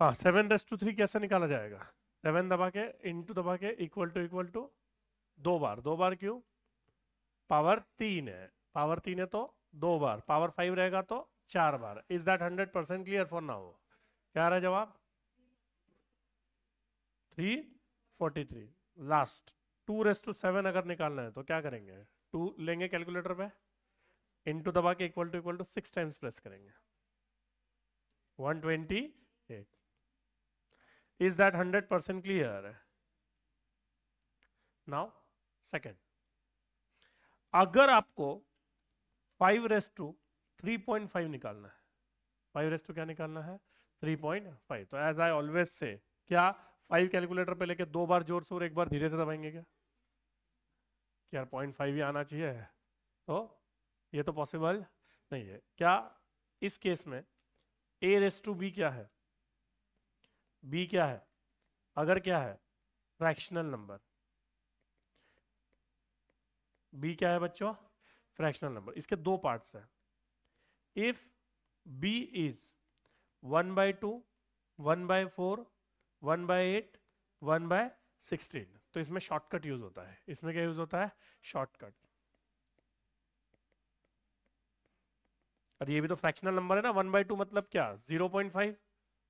हाँ 7⁻³ कैसे निकाला जाएगा? 7 दबा के इंटू दबा के इक्वल टू दो बार क्यों? पावर 3 है, पावर 3 है तो दो बार, पावर 5 रहेगा तो 4 बार। Is that 100% clear for now? क्या रहा जवाब? 343। लास्ट 2⁻7 अगर निकालना है तो क्या करेंगे? 2 लेंगे कैलकुलेटर पे, इंटू दबा के इक्वल टू 6 टाइम्स प्रेस करेंगे, 128। Is that 100% clear? Now second, अगर आपको 5⁻3.5 निकालना है, 5 क्या निकालना है? 3.5। तो एज आई ऑलवेज से, क्या 5 कैलकुलेटर पे लेके दो बार जोर से और एक बार धीरे से दबाएंगे क्या? यार 0.5 ही आना चाहिए, तो ये तो पॉसिबल नहीं है। क्या इस केस में a⁻b क्या है? b क्या है? अगर क्या है फ्रैक्शनल नंबर, b क्या है बच्चों? Fractional number. इसके दो पार्ट्स हैं। इफ b इज 1/2, 1/4, 1/8, 1/16, तो इसमें शॉर्टकट यूज होता है। इसमें क्या यूज होता है? शॉर्टकट। और ये भी तो फ्रैक्शनल नंबर है ना। 1/2 मतलब क्या? 0.5।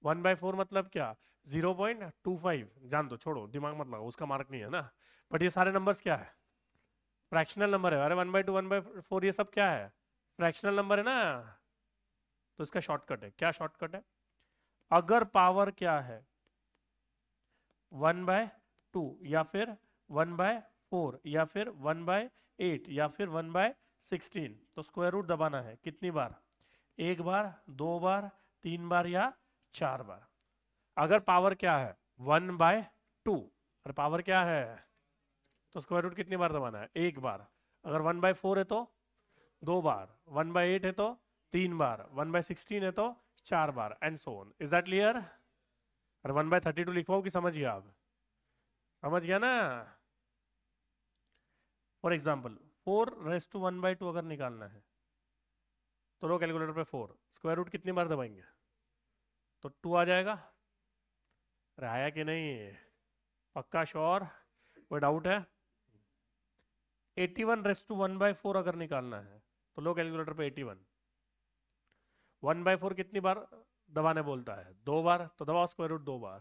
1/4 मतलब क्या? 0.25। जान दो, छोड़ो, दिमाग मत लगाओ, उसका मार्क नहीं है ना। बट ये सारे नंबर्स क्या है? फ्रैक्शनल नंबर है। अरे 1/2, 1/4 ये सब क्या है? फ्रैक्शनल नंबर है ना। तो इसका शॉर्टकट है। क्या शॉर्टकट है? अगर पावर क्या है 1/2 या फिर 1/4 या फिर 1/8 या फिर 1/16, तो स्क्वायर रूट दबाना है कितनी बार? एक बार, दो बार, तीन बार या चार बार। अगर पावर क्या है 1/2, और पावर क्या है, तो स्क्वायर रूट कितनी बार दबाना है? एक बार। अगर 1/4 है तो दो बार, 1/8 है तो तीन बार, 1/16 है तो चार बार, and so on. Is that clear? और 1/32 लिखवाओ कि समझ गया आप? समझ गया ना? फॉर एग्जाम्पल 4⁻1/2 अगर निकालना है तो लो कैलकुलेटर पे 4, स्क्वायर रूट कितनी बार दबाएंगे? तो 2 आ जाएगा। अरे आया कि नहीं? पक्का श्योर? कोई डाउट है? 81⁻1/4 अगर निकालना है तो लो कैलकुलेटर पे 81। 1/4 कितनी बार दबाने बोलता है? दो बार, तो दबाओ स्क्वायर रूट दो बार।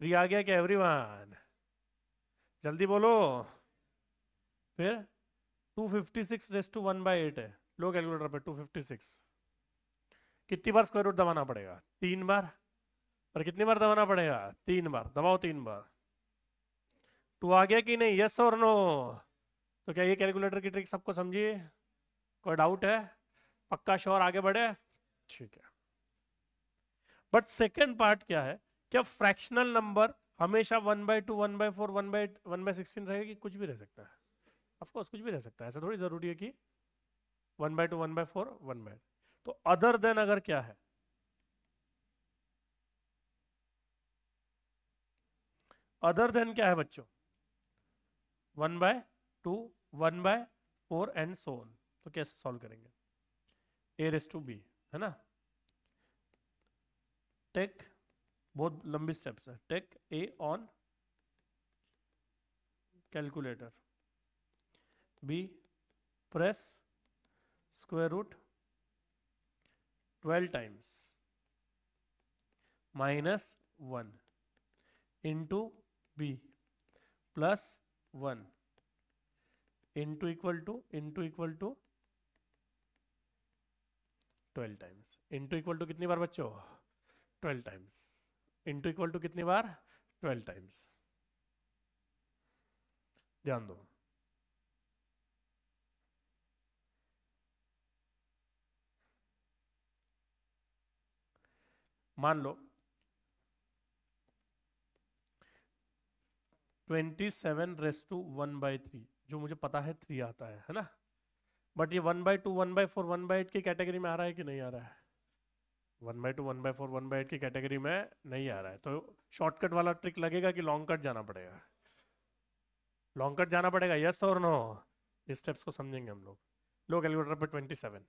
3 आ गया क्या एवरीवन? जल्दी बोलो। फिर 256⁻1/8 है, लो कैलकुलेटर पे 256 कितनी बार स्क्वायर रूट दबाना पड़ेगा? तीन बार। और कितनी बार दबाना पड़ेगा? तीन बार। दबाओ तीन बार। 2 आ गया कि नहीं? यस और नो? तो क्या ये कैलकुलेटर की ट्रिक सबको समझिए? कोई डाउट है? पक्का श्योर? आगे बढ़े? ठीक है। बट सेकेंड पार्ट क्या है? क्या फ्रैक्शनल नंबर हमेशा 1/2, 1/4, 1/8, 1/16 रहेगी? कुछ भी रह सकता है। ऑफकोर्स कुछ भी रह सकता है, ऐसा थोड़ी जरूरी है कि 1/2, 1/4, 1/8। तो अदर देन अगर क्या है? अदर देन क्या है बच्चों? 1/2, 1/4 एंड सो ऑन। तो कैसे सॉल्व करेंगे? a⁻b है ना। टेक, बहुत लंबी स्टेप्स है। Take a on calculator, b press square root 12 times -1 into b +1 into equal to 12 times. Into equal to कितनी बार बच्चों? 12 टाइम्स। इंटू इक्वल टू कितनी बार? 12 टाइम्स। ध्यान दो। मान लो 27⁻1/3, जो मुझे पता है 3 आता है ना। बट ये 1/2, 1/4, 1/8 की कैटेगरी में आ रहा है कि नहीं आ रहा है? 1/2, 1/4, 1/8 की कैटेगरी में नहीं आ रहा है, तो शॉर्टकट वाला ट्रिक लगेगा कि लॉन्ग कट जाना पड़ेगा? लॉन्ग कट जाना पड़ेगा, यस और नो? इस स्टेप्स को समझेंगे हम लोग। लो कैलकुलेटर पे 27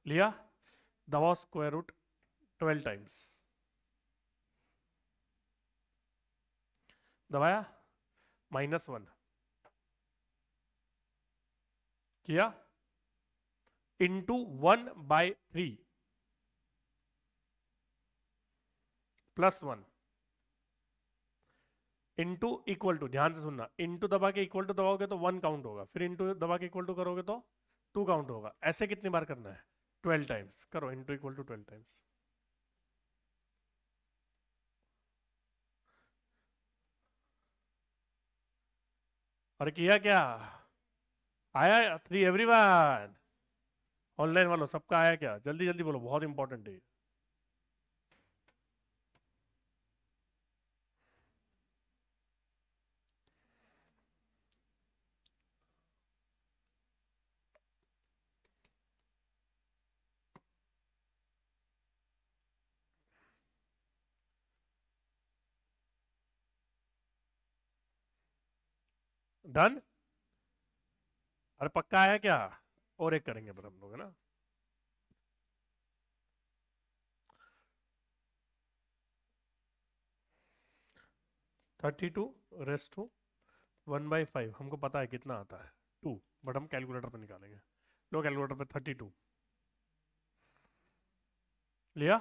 लिया, दबाओ स्क्वायर रूट 12 टाइम्स। दबाया, -1 किया, इंटू 1/3 +1 इंटू इक्वल टू, ध्यान से सुनना, इंटू दबा के इक्वल टू दबाओगे तो 1 काउंट होगा, फिर इंटू दबा के इक्वल टू करोगे तो 2 काउंट होगा। ऐसे कितनी बार करना है? 12 टाइम्स। करो, इंटू इक्वल टू 12 टाइम्स। और किया क्या? आया 3 एवरीवन? ऑनलाइन वालों सबका आया क्या? जल्दी जल्दी बोलो, बहुत इंपॉर्टेंट है। डन? अरे पक्का आया क्या? और एक करेंगे पर हम लोग, है ना। 32 रेस्ट टू 1/5 हमको पता है कितना आता है, 2, बट हम कैलकुलेटर पर निकालेंगे। लो कैलकुलेटर पे 32 लिया,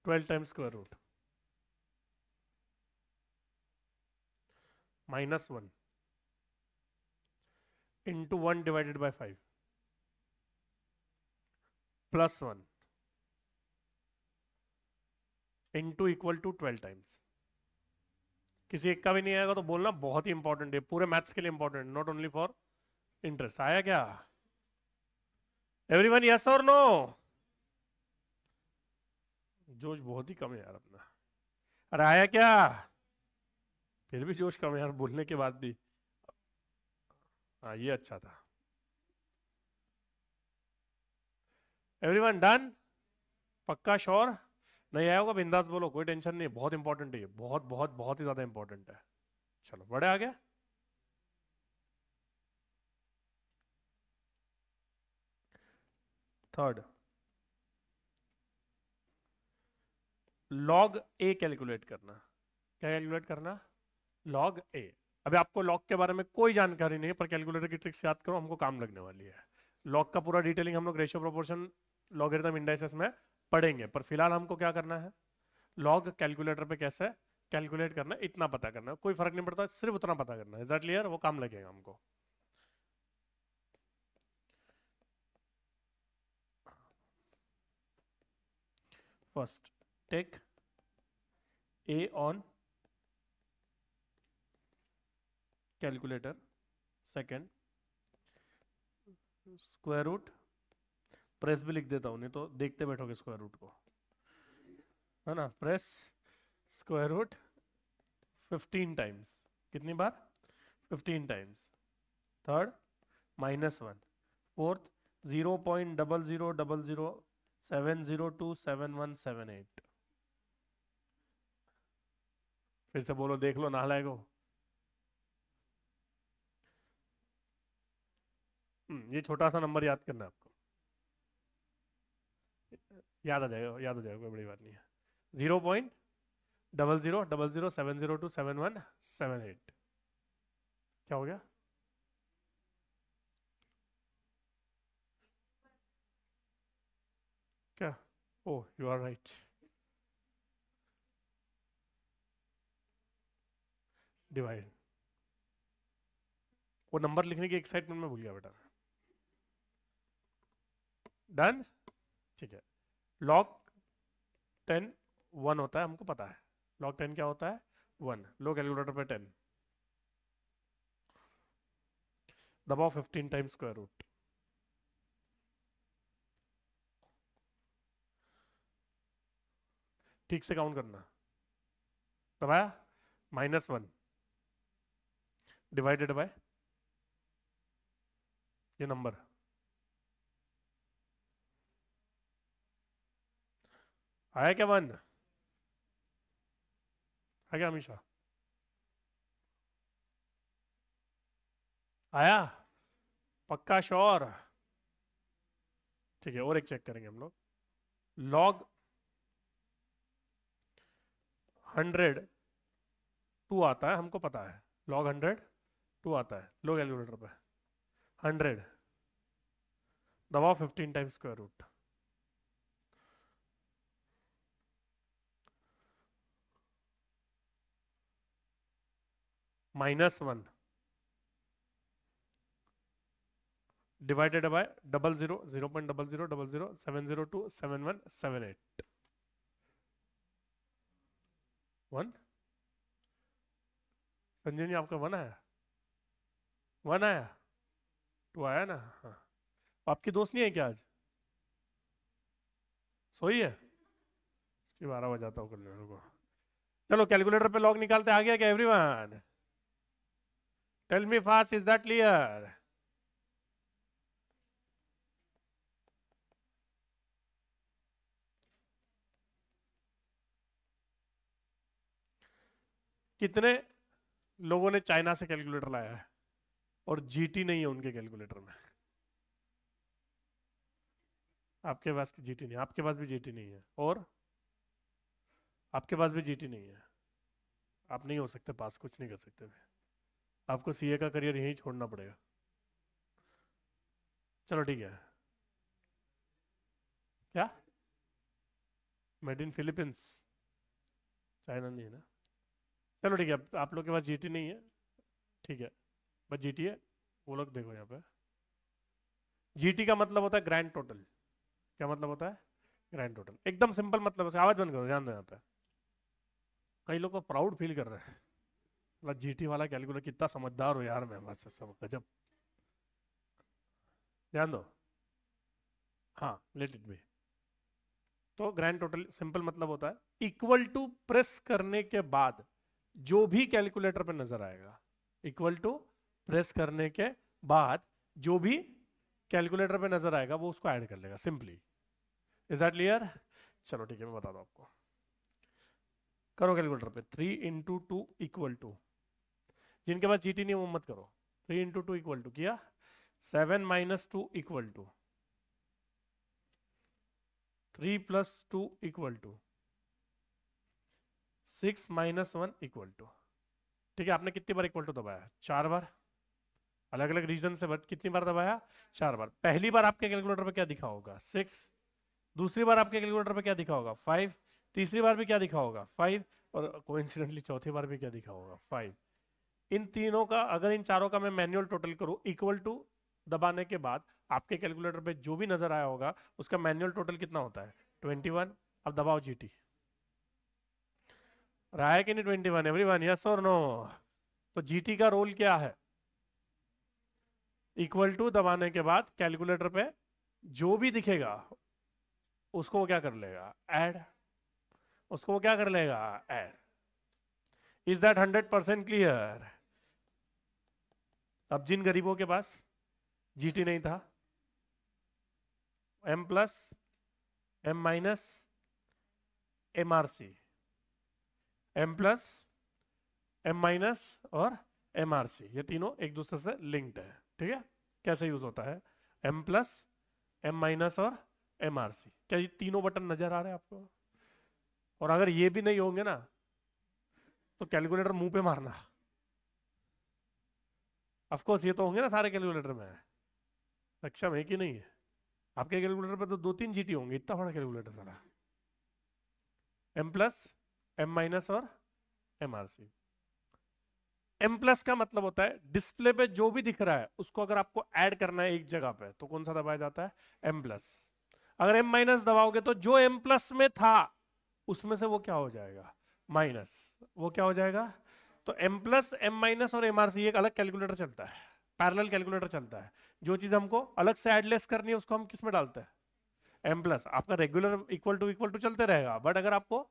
12 times square root -1 into 1/5 +1 into equal to 12 times. किसी एक का भी नहीं आएगा तो बोलना, बहुत ही इंपॉर्टेंट है, पूरे मैथ्स के लिए important, not only for interest. आया क्या एवरीवन? यस और नो? जोश बहुत ही कम है यार अपना। अरे आया क्या? फिर भी जोश कम है यार, बोलने के बाद भी। हाँ ये अच्छा था। Everyone done? पक्का श्योर? नहीं आया होगा बिंदास बोलो, कोई टेंशन नहीं, बहुत इंपॉर्टेंट है ये, बहुत बहुत बहुत ही ज्यादा इंपॉर्टेंट है। चलो बड़े आ गया। थर्ड, लॉग ए कैलकुलेट करना। क्या कैलकुलेट करना? लॉग ए। अभी आपको लॉग के बारे में कोई जानकारी नहीं है, पर कैलकुलेटर की ट्रिक्स याद करो, हमको काम लगने वाली है। लॉग का पूरा डिटेलिंग हम लोग रेशियो प्रोपोर्शन लॉगरिथम इंडाइसेस में पढ़ेंगे, पर फिलहाल हमको क्या करना है? लॉग कैलकुलेटर पे कैसे कैलकुलेट करना है, इतना पता करना है, कोई फर्क नहीं पड़ता, सिर्फ उतना पता करना है। Is that clear? वो काम लगेगा हमको। First, take a on calculator. Second, square root, press भी लिख देता हूं, नहीं तो देखते बैठोगे स्क्वायर रूट को, है ना। Press square root 15 times. कितनी बार? 15 टाइम्स। थर्ड, -1। फोर्थ, 0.0007027127178। फिर से बोलो, देख लो नालायक हो। ये छोटा सा नंबर याद करना है आपको, याद आ जाएगा, याद हो जाएगा, कोई बड़ी बात नहीं है। 0.00007027127178। क्या हो गया? क्या? Oh you are right. Divide, वो नंबर लिखने की एक्साइटमेंट में भूल गया बेटा। डन? ठीक है। लॉग 10 1 होता है, हमको पता है। लॉग 10 क्या होता है? 1। लो कैलकुलेटर पे 10 दबाओ, 15 टाइम्स स्क्वायर रूट। ठीक से काउंट करना। दबाया, -1 डिवाइडेड बाय ये नंबर। आया क्या 1? आ गया हमेशा? आया? पक्का श्योर? ठीक है, और एक चेक करेंगे हम लोग। लॉग 100 2 आता है, हमको पता है लॉग 100 2 आता है। लो कैलकुलेटर पे 100 दबाओ 15 times square root, -1 divided by 00 0.0000 702 7178 1। Sanjay ji आपका 1 आया, 1 आया, 2 आया ना। हाँ, आपकी दोस्त नहीं है क्या आज, सोई है? इसकी 12 बजाता हूँ करने को। चलो कैलकुलेटर पे लॉग निकालते, आ गया क्या everyone? Tell me fast, is that clear? कितने लोगों ने चाइना से कैलकुलेटर लाया है और जीटी नहीं है उनके कैलकुलेटर में? आपके पास जीटी नहीं, आपके पास भी जीटी नहीं है, और आपके पास भी जीटी नहीं है। आप नहीं हो सकते पास, कुछ नहीं कर सकते। आपको सीए का करियर यहीं छोड़ना पड़ेगा। चलो ठीक है। क्या? मेड इन फिलीपींस, चाइना नहीं है ना। चलो ठीक है, आप लोग के पास जीटी नहीं है, ठीक है, बस जीटी है। वो लोग देखो यहाँ पे, जीटी का मतलब होता है ग्रैंड टोटल। क्या मतलब होता है? Grand total. एकदम सिंपल मतलब है। आवाज बंद करो, ध्यान दो यहाँ पे। कई लोग को प्राउड फील कर रहे हैं, मतलब जीटी वाला कैलकुलेटर कितना समझदार हो यार, मैं बस सब गजब। ध्यान दो, हाँ लेट इट बी। तो ग्रैंड टोटल सिंपल मतलब होता है इक्वल टू प्रेस करने के बाद जो भी कैलकुलेटर पे नजर आएगा, इक्वल टू प्रेस करने के बाद जो भी कैलकुलेटर पे नजर आएगा वो उसको ऐड कर लेगा सिंपली। Is that clear? चलो ठीक है, मैं बताता हूं आपको। करो कैलकुलेटर पे 3 × 2 = जिनके पास जीटी नहीं वो मत करो। 3 × 2 = किया, 7 - 2 = 3 + 2 = 6 - 1 = ठीक है। आपने कितनी बार इक्वल टू दबाया? 4 बार। अलग अलग रीजन से बट कितनी बार दबाया? 4 बार। पहली बार आपके कैलकुलेटर पे क्या दिखा होगा? 6। दूसरी बार आपके कैलकुलेटर पे क्या दिखा होगा? 5। तीसरी बार भी क्या दिखा होगा? 5। और कोइंसिडेंटली चौथी बार भी क्या दिखा होगा? 5। इन तीनों का, अगर इन चारों का मैं मैनुअल टोटल करूं इक्वल टू दबाने के बाद आपके कैलकुलेटर पे जो भी नजर आया होगा उसका मैनुअल टोटल कितना होता है? 21। अब दबाओ जीटी। रहा है कि नहीं 21? एवरीवन यस और नो? तो जीटी का रोल क्या है? इक्वल टू दबाने के बाद कैलकुलेटर पे जो भी दिखेगा उसको वो क्या कर लेगा? ऐड। उसको वो क्या कर लेगा? ऐड। Is that 100% clear? अब जिन गरीबों के पास जीटी नहीं था, M+, M-, MRC, M+, M- और MRC, ये तीनों एक दूसरे से लिंक्ड है। ठीक है, कैसे यूज होता है? M+, M- और MRC। क्या ये तीनों बटन नजर आ रहे हैं आपको? और अगर ये भी नहीं होंगे ना तो कैलकुलेटर मुंह पे मारना। ऑफ कोर्स ये तो होंगे ना सारे कैलकुलेटर में, सक्षम है कि नहीं है? आपके कैलकुलेटर पे तो 2-3 जीटी होंगे, इतना बड़ा कैलकुलेटर सारा। M+, M- और MRC। M+ का मतलब होता है डिस्प्ले पे जो भी दिख रहा है उसको अगर आपको ऐड करना है एक जगह पे तो कौन सा दबाया जाता है? M+। अगर M- दबाओगे तो जो M+ में था उसमें से वो क्या हो जाएगा? माइनस। वो क्या हो जाएगा? तो M+, M- और MRC एक अलग कैलकुलेटर चलता है, पैरेलल कैलकुलेटर चलता है। जो चीज हमको अलग से एडलेस करनी है उसको हम किस में डालते हैं? M+। आपका रेगुलर इक्वल टू चलते रहेगा, बट अगर आपको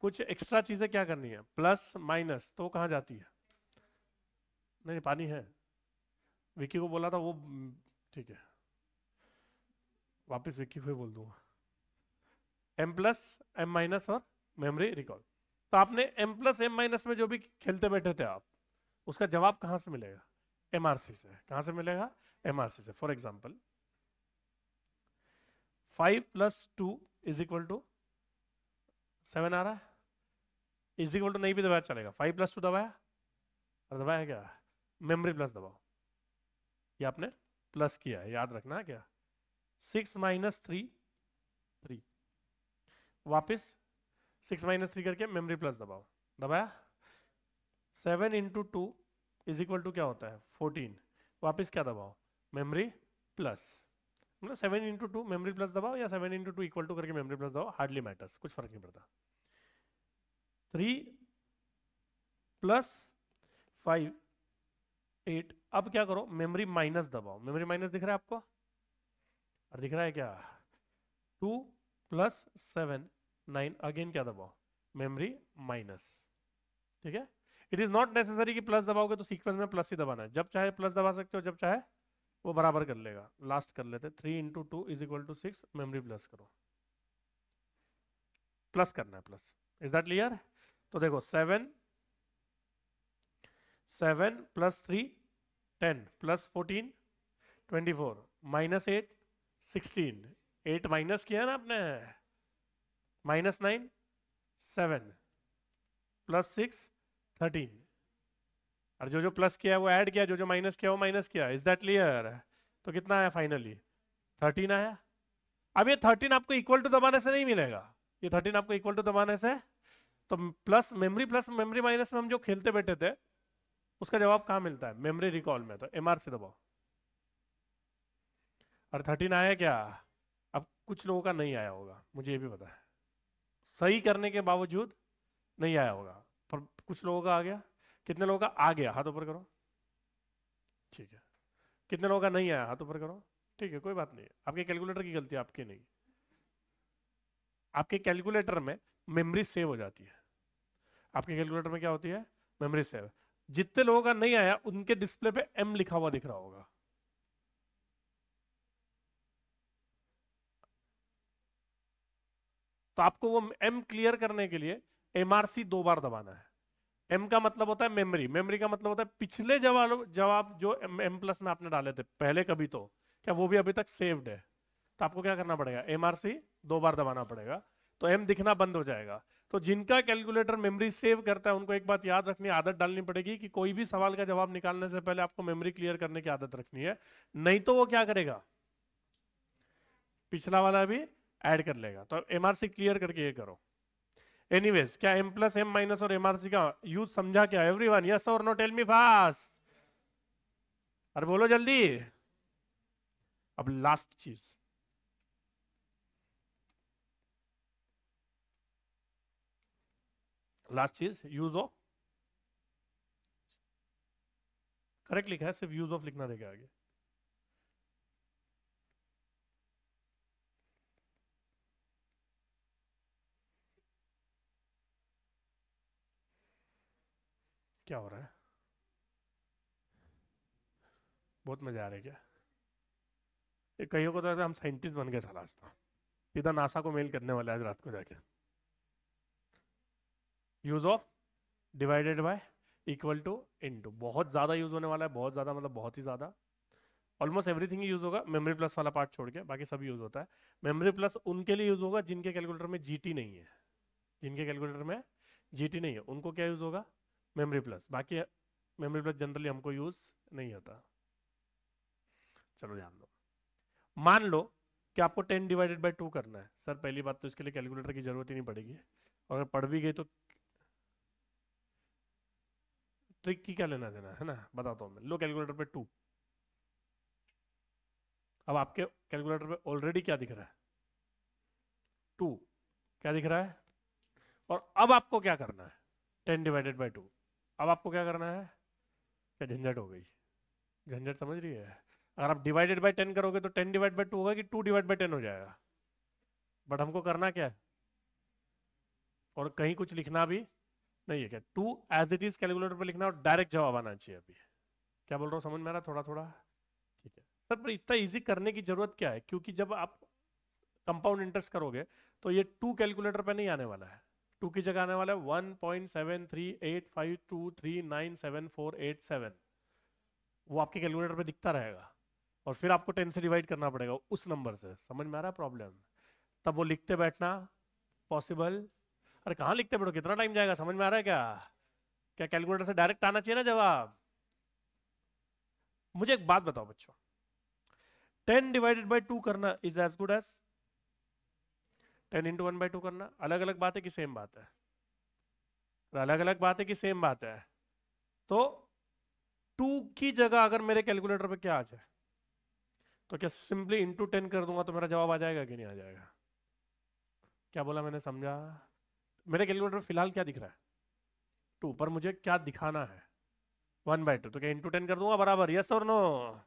कुछ एक्स्ट्रा चीजें क्या करनी है, प्लस माइनस, तो कहाँ जाती है? नहीं पानी है, विक्की को बोला था वो, ठीक है वापस विक्की को ही बोल दूंगा। M+, M- और मेमोरी रिकॉल। तो आपने M+, M- में जो भी खेलते बैठे थे आप, उसका जवाब कहां से मिलेगा? MRC से। कहां से मिलेगा? MRC से। फॉर एग्जाम्पल 5 + 2 = 7 आ रहा है, = नहीं भी दबाया चलेगा, 5 + 2 दबाया और दबाया क्या, मेमोरी प्लस दबाओ, ये आपने प्लस किया है, याद रखना क्या, 6 - 3 3, वापस 6 - 3 करके मेमोरी प्लस दबाओ, दबाया, 7 × 2 = क्या होता है 14, वापस क्या दबाओ, मेमोरी प्लस, मतलब 7 × 2 मेमोरी प्लस दबाओ या 7 × 2 = करके मेमोरी प्लस दबाओ, हार्डली मैटर्स, कुछ फर्क नहीं पड़ता। 3 + 5 8, अब क्या करो, मेमोरी माइनस दबाओ, मेमोरी माइनस दिख रहा है आपको, और दिख रहा है क्या, 2 + 7 9, अगेन क्या दबाओ, मेमोरी माइनस, ठीक है। इट इज नॉट नेसेसरी कि प्लस दबाओगे तो सीक्वेंस में प्लस ही दबाना है, जब चाहे प्लस दबा सकते हो, जब चाहे वो बराबर कर लेगा। लास्ट कर लेते, 3 × 2 = 6, मेमोरी प्लस करो, प्लस करना है, प्लस, इज दैट क्लियर। तो देखो 7 + 3 10 + 14 24 -8 16, 8 माइनस किया ना आपने, -9 7 + 6 13, और जो जो प्लस किया है वो ऐड किया, जो जो माइनस किया वो माइनस किया, इज दैट क्लियर। तो कितना आया फाइनली, 13 आया। अब ये 13 आपको इक्वल टू दबाने से नहीं मिलेगा, ये 13 आपको इक्वल टू दबाने से, तो प्लस मेमोरी माइनस में हम जो खेलते बैठे थे उसका जवाब कहाँ मिलता है, मेमोरी रिकॉल में, तो MR से दबाओ, और 13 आया क्या। अब कुछ लोगों का नहीं आया होगा, मुझे ये भी पता है, सही करने के बावजूद नहीं आया होगा, पर कुछ लोगों का आ गया। कितने लोगों का आ गया, हाथ ऊपर करो, ठीक है। कितने लोगों का नहीं आया, हाथ ऊपर करो, ठीक है, कोई बात नहीं, आपके कैलकुलेटर की गलती है, आपकी नहीं। आपके कैलकुलेटर में मेमोरी सेव हो जाती है, आपके कैलकुलेटर में क्या होती है, मेमोरी सेव। जितने लोगों का नहीं आया उनके डिस्प्ले पे M लिखा हुआ दिख रहा होगा, तो आपको वो M क्लियर करने के लिए MRC 2 बार दबाना है। M का मतलब होता है मेमोरी, मेमोरी का मतलब होता है पिछले जवाब जो M+ में आपने डाले थे पहले कभी, तो क्या वो भी अभी तक सेव्ड है, तो आपको क्या करना पड़ेगा, MRC 2 बार दबाना पड़ेगा, तो M दिखना बंद हो जाएगा। तो जिनका कैलकुलेटर मेमोरी सेव करता है उनको एक बात याद रखनी, आदत डालनी पड़ेगी कि कोई भी सवाल का जवाब निकालने से पहले आपको मेमोरी क्लियर करने की आदत रखनी है, नहीं तो वो क्या करेगा, पिछला वाला भी ऐड कर लेगा। तो MRC क्लियर करके ये करो। एनीवेज, क्या M + M- और MRC का यूज समझा क्या एवरीवन, यस और नो, टेल मी फास्ट, अरे बोलो जल्दी। अब लास्ट चीज, यूज ऑफ, करेक्ट लिखा है, सिर्फ यूज ऑफ लिखना रहेगा आगे। क्या हो रहा है, बहुत मजा आ रहा है क्या, ये कईयों को तो लगता है हम साइंटिस्ट बन गए साला, आज तो सीधा नासा को मेल करने वाले आज रात को जाके। Use of divided by equal to into, बहुत ज्यादा यूज होने वाला है, बहुत ज्यादा मतलब बहुत ही ज्यादा, ऑलमोस्ट एवरीथिंग यूज होगा, मेमोरी प्लस वाला पार्ट छोड़ के बाकी सब यूज होता है। मेमोरी प्लस उनके लिए यूज होगा जिनके कैलकुलेटर में GT नहीं है, जिनके कैलकुलेटर में GT नहीं है उनको क्या यूज होगा, मेमोरी प्लस, बाकी मेमोरी प्लस जनरली हमको यूज नहीं होता। चलो ध्यान दो, मान लो कि आपको 10/2 करना है, सर पहली बात तो इसके लिए कैलकुलेटर की जरूरत ही नहीं पड़ेगी, और अगर पढ़ भी गई तो ट्रिक की क्या लेना देना है ना, बताता हूँ मैं। लो कैलकुलेटर पे 2, अब आपके कैलकुलेटर पे ऑलरेडी क्या दिख रहा है, 2, क्या दिख रहा है, और अब आपको क्या करना है, 10/2, अब आपको क्या करना है, क्या झंझट हो गई, झंझट समझ रही है। अगर आप डिवाइडेड बाय 10 करोगे तो 10/2 होगा कि 2/10 हो जाएगा, बट हमको करना क्या है, और कहीं कुछ लिखना भी नहीं है, क्या 2 एज इट इज कैलकुलेटर पे लिखना और डायरेक्ट जवाब आना चाहिए। अभी क्या बोल रहा हूँ समझ में आ रहा, थोड़ा थोड़ा, ठीक है सर, पर इतना इजी करने की जरूरत क्या है, क्योंकि जब आप कंपाउंड इंटरेस्ट करोगे तो ये 2 कैलकुलेटर पे नहीं आने वाला है, 2 की जगह आने वाला है 1.7385239747, वो आपके कैलकुलेटर पे दिखता रहेगा, और फिर आपको 10 से डिवाइड करना पड़ेगा उस नंबर से। समझ में आ रहा है प्रॉब्लम? तब वो लिखते बैठना पॉसिबल। अरे कहाँ लिखते बैठो, कितना टाइम जाएगा? समझ में आ रहा है क्या? क्या कैलकुलेटर से डायरेक्ट आना चाहिए ना जवाब? मुझे एक बात बताओ बच्चों, 10 डिवाइडेड बाई 2 करना is as good as 10 into 1/2 करना। अलग अलग बात है कि सेम बात है? अलग अलग बात है कि सेम बात है? तो 2 की जगह अगर मेरे कैलकुलेटर पे क्या आ जाए, तो क्या सिंपली इंटू 10 कर दूंगा तो मेरा जवाब आ जाएगा कि नहीं आ जाएगा? क्या बोला मैंने, समझा? मेरे कैलकुलेटर में फिलहाल क्या दिख रहा है? 2, पर मुझे क्या दिखाना है? 1/2, तो क्या इंटू 10 कर दूंगा बराबर? यस और नो?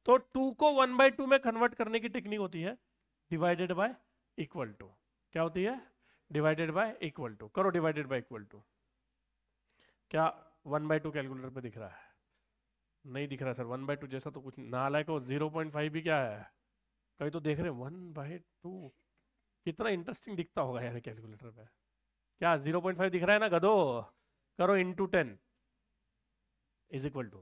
तो 2 को 1/2 में कन्वर्ट करने की टेक्निक होती है डिवाइडेड बाय इक्वल टू। क्या होती है? Divided by equal to. करो डिवाइडेड बाय इक्वल टू। क्या 1/2 कैलकुलेटर पे दिख रहा है? नहीं दिख रहा सर, 1/2 जैसा तो कुछ नालायक हो। 0.5 भी क्या है? कहीं तो देख रहे हैं 1/2। कितना इंटरेस्टिंग दिखता होगा यार कैलकुलेटर पे। क्या 0.5 दिख रहा है ना गधो? करो इंटू 10 इज इक्वल टू,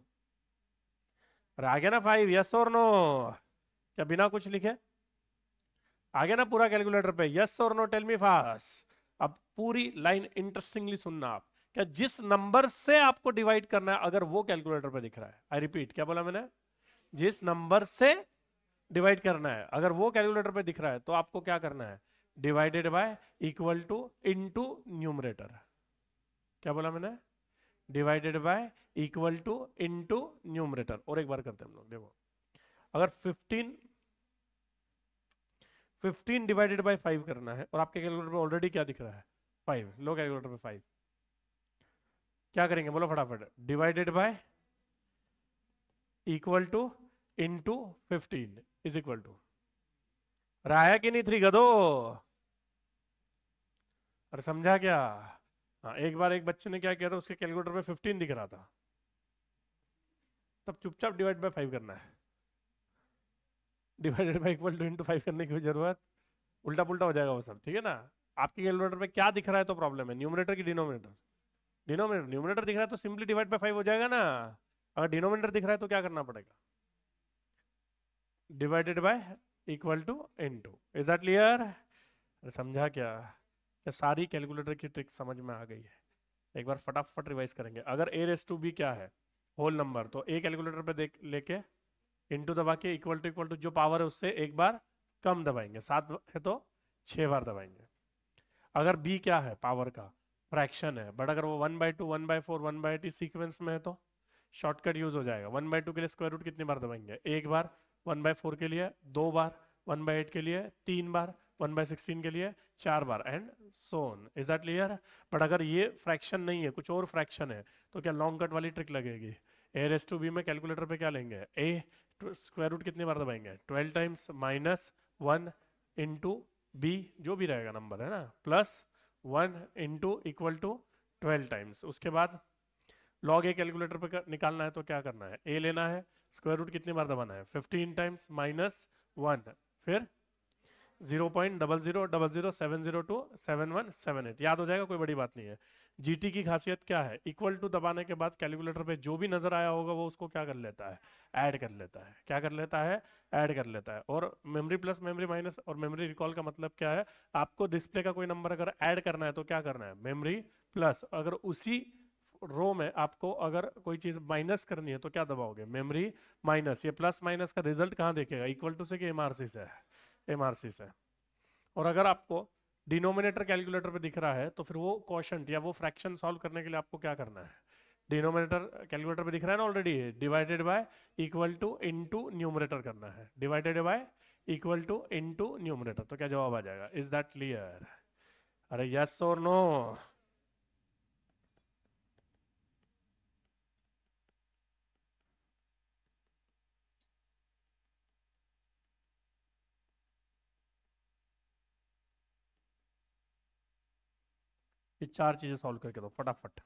और आ गया ना 5? यस और नो? क्या बिना कुछ लिखे आ गया ना पूरा कैलकुलेटर पे? यस और नो? Tell me fast. अब पूरी लाइन इंटरेस्टिंगली सुनना आप। क्या जिस नंबर से आपको डिवाइड करना है अगर वो कैलकुलेटर पे दिख रहा है, आई रिपीट, क्या बोला मैंने? जिस नंबर से डिवाइड करना है अगर वो कैलकुलेटर पे दिख रहा है तो आपको क्या करना है? Divided by equal to into numerator. क्या बोला मैंने? Divided by equal to into numerator. और एक बार करते हैं हम लोग, देखो। अगर 15 डिवाइडेड बाय 5 करना है और आपके कैलकुलेटर पे ऑलरेडी क्या दिख रहा है? 5। लो कैलकुलेटर पे 5, क्या करेंगे बोलो फटाफट? Divided by equal to into 15 is equal to, रहा कि नहीं 3 गधो? अरे समझा क्या? हाँ, एक बार एक बच्चे ने क्या किया था, उसके कैलकुलेटर पे 15 दिख रहा था, तब चुपचाप डिवाइड बाय 5 करना है। Divided by equal to into 5 करने की जरूरत, उल्टा पुल्टा हो जाएगा वो सब, ठीक है ना? आपके कैलकुलेटर पे क्या दिख रहा है तो प्रॉब्लम है, न्यूमरेटर की डिनोमिनेटर? डिनोमिनेटर। न्यूमरेटर दिख रहा है तो सिंपली डिवाइड बाय 5 हो जाएगा ना। अगर डिनोमिनेटर दिख रहा है तो क्या करना पड़ेगा? Divided by equal to into. Is that clear? समझा क्या? क्या सारी कैलकुलेटर की ट्रिक समझ में आ गई है? एक बार फटाफट रिवाइज करेंगे। अगर a रेस टू बी क्या है? होल नंबर, तो a कैलकुलेटर पे देख लेके इनटू दबा के इक्वल टू जो पावर है उससे एक बार कम दबाएंगे। 7 है तो 6 बार दबाएंगे। अगर b क्या है? पावर का फ्रैक्शन है, बट अगर वो 1/2 1/4 1/8 सीक्वेंस में है तो शॉर्टकट यूज हो जाएगा। 1/2 के लिए स्क्वायर रूट कितनी बार दबाएंगे? एक बार। 1/4 के लिए 2 बार। 1/8 के लिए 3 बार। 1/16 के लिए 4 बार, and so on. Is that clear? But अगर ये फ्रैक्शन नहीं है, कुछ और फ्रैक्शन है, तो क्या लॉन्ग कट वाली ट्रिक लगेगी? a रेस टू बी में कैलकुलेटर पे क्या लेंगे? a स्क्वायर रूट कितनी बार दबाएंगे? 12 टाइम्स माइनस 1 इंटू बी, जो भी रहेगा नंबर है ना, plus 1 into equal to 12 times. उसके बाद लॉग ए कैलकुलेटर पे निकालना है तो क्या करना है? ए लेना है, स्क्वायर रूट कितनी बार दबाना है? 15 टाइम्स माइनस 1, फिर 0.0000702717 याद हो जाएगा, कोई बड़ी बात नहीं है। जीटी की खासियत क्या है? इक्वल टू दबाने के बाद कैलकुलेटर पे जो भी नजर आया होगा वो उसको क्या कर लेता है? ऐड कर लेता है। क्या कर लेता है? ऐड कर लेता है। और मेमोरी प्लस मेमोरी माइनस और मेमोरी रिकॉल का मतलब क्या है? आपको डिस्प्ले का कोई नंबर अगर ऐड करना है तो क्या करना है? Memory plus. अगर उसी रो में आपको अगर कोई चीज माइनस करनी है तो क्या दबाओगे? Memory minus. ये प्लस माइनस का रिजल्ट कहाँ देखेगा? इक्वल टू से कि एमआरसी से? एमआरसी से। और अगर आपको डिनोमिनेटर कैलकुलेटर पे दिख रहा है तो फिर वो क्वोशंट या वो फ्रैक्शन सॉल्व करने के लिए आपको क्या करना है? डिनोमिनेटर कैलकुलेटर पे दिख रहा है ना already, divided by equal to into numerator करना है। Divided by equal to into numerator, तो क्या जवाब आ जाएगा? Is that clear? अरे यस और नो? ये 4 चीजें सॉल्व करके दो फटाफट।